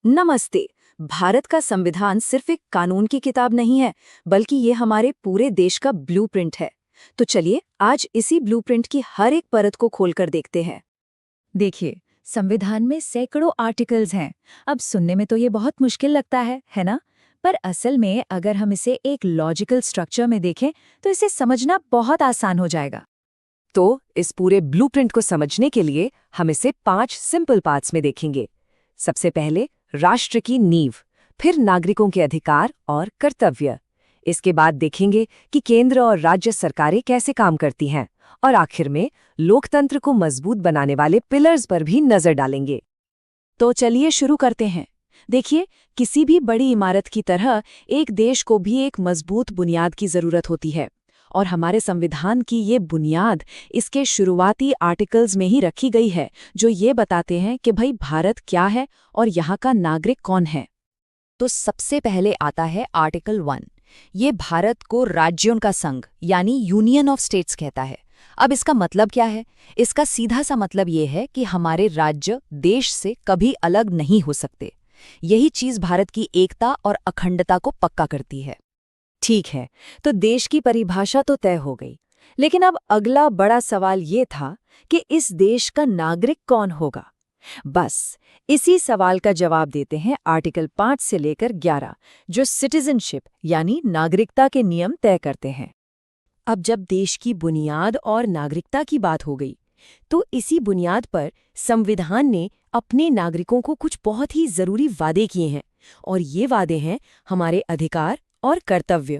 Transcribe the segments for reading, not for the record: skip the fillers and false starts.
नमस्ते। भारत का संविधान सिर्फ एक कानून की किताब नहीं है, बल्कि ये हमारे पूरे देश का ब्लूप्रिंट है। तो चलिए आज इसी ब्लूप्रिंट की हर एक परत को खोलकर देखते हैं। देखिए, संविधान में सैकड़ों आर्टिकल्स हैं। अब सुनने में तो ये बहुत मुश्किल लगता है ना? पर असल में अगर हम इसे एक लॉजिकल स्ट्रक्चर में देखें तो इसे समझना बहुत आसान हो जाएगा। तो इस पूरे ब्लूप्रिंट को समझने के लिए हम इसे 5 सिंपल पार्ट्स में देखेंगे। सबसे पहले राष्ट्र की नींव, फिर नागरिकों के अधिकार और कर्तव्य। इसके बाद देखेंगे कि केंद्र और राज्य सरकारें कैसे काम करती हैं, और आखिर में लोकतंत्र को मजबूत बनाने वाले पिलर्स पर भी नजर डालेंगे। तो चलिए शुरू करते हैं। देखिए, किसी भी बड़ी इमारत की तरह एक देश को भी एक मजबूत बुनियाद की जरूरत होती है, और हमारे संविधान की ये बुनियाद इसके शुरुआती आर्टिकल्स में ही रखी गई है, जो ये बताते हैं कि भाई भारत क्या है और यहाँ का नागरिक कौन है। तो सबसे पहले आता है आर्टिकल 1। ये भारत को राज्यों का संघ यानी यूनियन ऑफ स्टेट्स कहता है। अब इसका मतलब क्या है? इसका सीधा सा मतलब ये है कि हमारे राज्य देश से कभी अलग नहीं हो सकते। यही चीज भारत की एकता और अखंडता को पक्का करती है। ठीक है, तो देश की परिभाषा तो तय हो गई, लेकिन अब अगला बड़ा सवाल ये था कि इस देश का नागरिक कौन होगा। बस इसी सवाल का जवाब देते हैं आर्टिकल 5 से लेकर 11, जो सिटीजनशिप यानी नागरिकता के नियम तय करते हैं। अब जब देश की बुनियाद और नागरिकता की बात हो गई, तो इसी बुनियाद पर संविधान ने अपने नागरिकों को कुछ बहुत ही जरूरी वादे किए हैं, और ये वादे हैं हमारे अधिकार और कर्तव्य।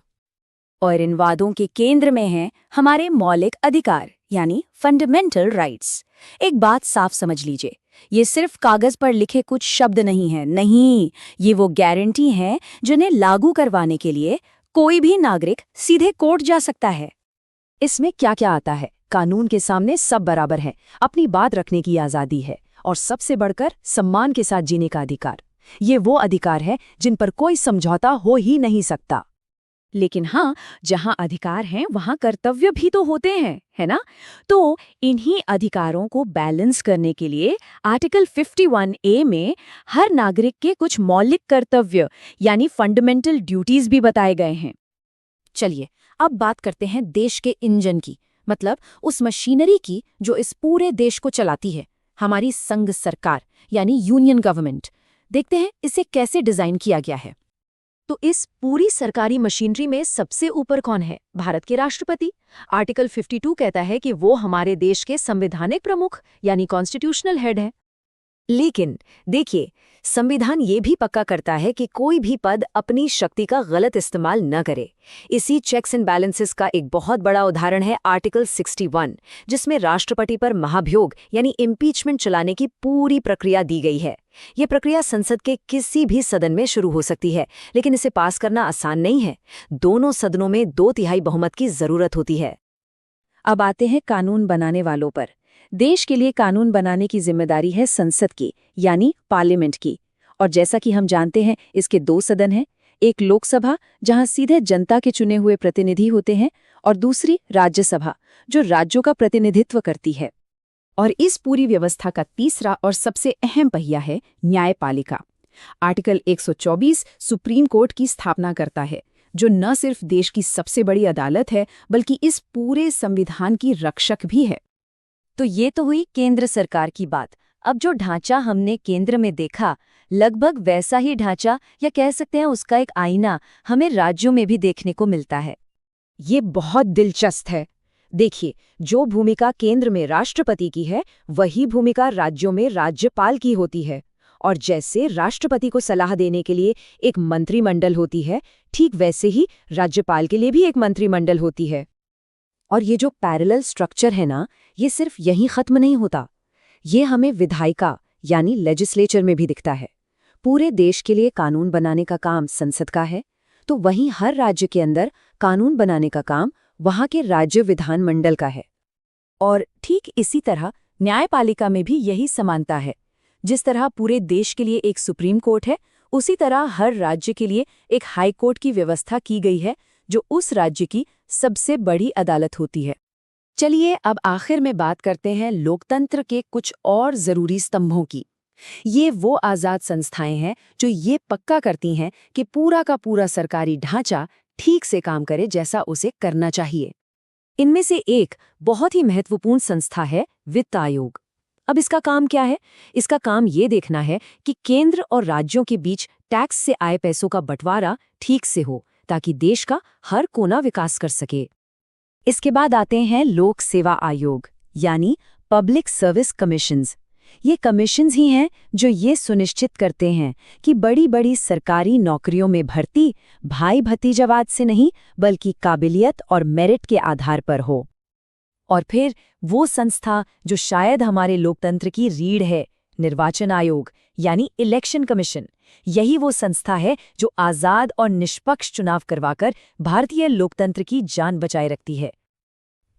और इन वादों के केंद्र में हैं हमारे मौलिक अधिकार यानी फंडामेंटल राइट्स। एक बात साफ समझ लीजिए, ये सिर्फ कागज पर लिखे कुछ शब्द नहीं हैं, नहीं, ये वो गारंटी हैं जिन्हें लागू करवाने के लिए कोई भी नागरिक सीधे कोर्ट जा सकता है। इसमें क्या क्या आता है? कानून के सामने सब बराबर हैं, अपनी बात रखने की आज़ादी है, और सबसे बढ़कर सम्मान के साथ जीने का अधिकार। ये वो अधिकार है जिन पर कोई समझौता हो ही नहीं सकता। लेकिन हाँ, जहाँ अधिकार हैं वहाँ कर्तव्य भी तो होते हैं, है ना? तो इन्हीं अधिकारों को बैलेंस करने के लिए आर्टिकल 51A में हर नागरिक के कुछ मौलिक कर्तव्य यानी फंडामेंटल ड्यूटीज भी बताए गए हैं। चलिए अब बात करते हैं देश के इंजन की, मतलब उस मशीनरी की जो इस पूरे देश को चलाती है, हमारी संघ सरकार यानी यूनियन गवर्नमेंट। देखते हैं इसे कैसे डिजाइन किया गया है। तो इस पूरी सरकारी मशीनरी में सबसे ऊपर कौन है? भारत के राष्ट्रपति। आर्टिकल 52 कहता है कि वो हमारे देश के संवैधानिक प्रमुख यानी कॉन्स्टिट्यूशनल हेड है। लेकिन देखिए, संविधान ये भी पक्का करता है कि कोई भी पद अपनी शक्ति का गलत इस्तेमाल न करे। इसी चेक्स एंड बैलेंसेस का एक बहुत बड़ा उदाहरण है आर्टिकल 61, जिसमें राष्ट्रपति पर महाभियोग यानी इम्पीचमेंट चलाने की पूरी प्रक्रिया दी गई है। ये प्रक्रिया संसद के किसी भी सदन में शुरू हो सकती है, लेकिन इसे पास करना आसान नहीं है। दोनों सदनों में 2/3 बहुमत की जरूरत होती है। अब आते हैं कानून बनाने वालों पर। देश के लिए कानून बनाने की जिम्मेदारी है संसद की यानी पार्लियामेंट की, और जैसा कि हम जानते हैं इसके 2 सदन हैं, एक लोकसभा जहां सीधे जनता के चुने हुए प्रतिनिधि होते हैं, और दूसरी राज्यसभा जो राज्यों का प्रतिनिधित्व करती है। और इस पूरी व्यवस्था का तीसरा और सबसे अहम पहिया है न्यायपालिका। आर्टिकल 124 सुप्रीम कोर्ट की स्थापना करता है, जो न सिर्फ देश की सबसे बड़ी अदालत है बल्कि इस पूरे संविधान की रक्षक भी है। तो ये तो हुई केंद्र सरकार की बात। अब जो ढांचा हमने केंद्र में देखा, लगभग वैसा ही ढांचा या कह सकते हैं उसका एक आईना हमें राज्यों में भी देखने को मिलता है। ये बहुत दिलचस्प है। देखिए, जो भूमिका केंद्र में राष्ट्रपति की है, वही भूमिका राज्यों में राज्यपाल की होती है। और जैसे राष्ट्रपति को सलाह देने के लिए एक मंत्रिमंडल होती है, ठीक वैसे ही राज्यपाल के लिए भी एक मंत्रिमंडल होती है। और ये जो पैरेलल स्ट्रक्चर है ना, ये सिर्फ यहीं खत्म नहीं होता। ये हमें विधायिका यानी लेजिस्लेचर में भी दिखता है। पूरे देश के लिए कानून बनाने का काम संसद का है, तो वहीं हर राज्य के अंदर कानून बनाने का काम वहां के राज्य विधानमंडल का है। और ठीक इसी तरह न्यायपालिका में भी यही समानता है। जिस तरह पूरे देश के लिए एक सुप्रीम कोर्ट है, उसी तरह हर राज्य के लिए एक हाई कोर्ट की व्यवस्था की गई है, जो उस राज्य की सबसे बड़ी अदालत होती है। चलिए अब आखिर में बात करते हैं लोकतंत्र के कुछ और जरूरी स्तंभों की। ये वो आज़ाद संस्थाएं हैं जो ये पक्का करती हैं कि पूरा का पूरा सरकारी ढांचा ठीक से काम करे जैसा उसे करना चाहिए। इनमें से एक बहुत ही महत्वपूर्ण संस्था है वित्त आयोग। अब इसका काम क्या है? इसका काम ये देखना है कि केंद्र और राज्यों के बीच टैक्स से आए पैसों का बंटवारा ठीक से हो, ताकि देश का हर कोना विकास कर सके। इसके बाद आते हैं लोक सेवा आयोग, यानी पब्लिक सर्विस कमीशंस। ये कमीशंस ही हैं जो ये सुनिश्चित करते हैं कि बड़ी बड़ी सरकारी नौकरियों में भर्ती भाई भतीजावाद से नहीं, बल्कि काबिलियत और मेरिट के आधार पर हो। और फिर वो संस्था जो शायद हमारे लोकतंत्र की रीढ़ है, निर्वाचन आयोग यानी इलेक्शन कमीशन। यही वो संस्था है जो आज़ाद और निष्पक्ष चुनाव करवाकर भारतीय लोकतंत्र की जान बचाए रखती है।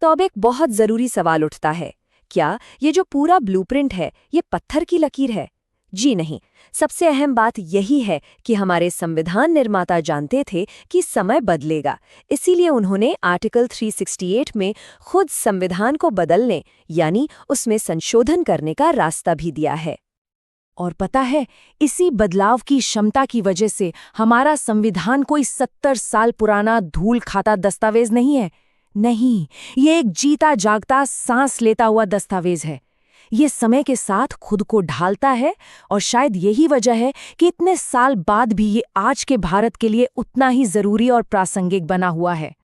तो अब एक बहुत ज़रूरी सवाल उठता है, क्या ये जो पूरा ब्लूप्रिंट है ये पत्थर की लकीर है? जी नहीं। सबसे अहम बात यही है कि हमारे संविधान निर्माता जानते थे कि समय बदलेगा, इसीलिए उन्होंने आर्टिकल 368 में खुद संविधान को बदलने यानी उसमें संशोधन करने का रास्ता भी दिया है। और पता है, इसी बदलाव की क्षमता की वजह से हमारा संविधान कोई 70 साल पुराना धूल खाता दस्तावेज नहीं है। नहीं, ये एक जीता जागता सांस लेता हुआ दस्तावेज है। ये समय के साथ खुद को ढालता है और शायद यही वजह है कि इतने साल बाद भी ये आज के भारत के लिए उतना ही जरूरी और प्रासंगिक बना हुआ है।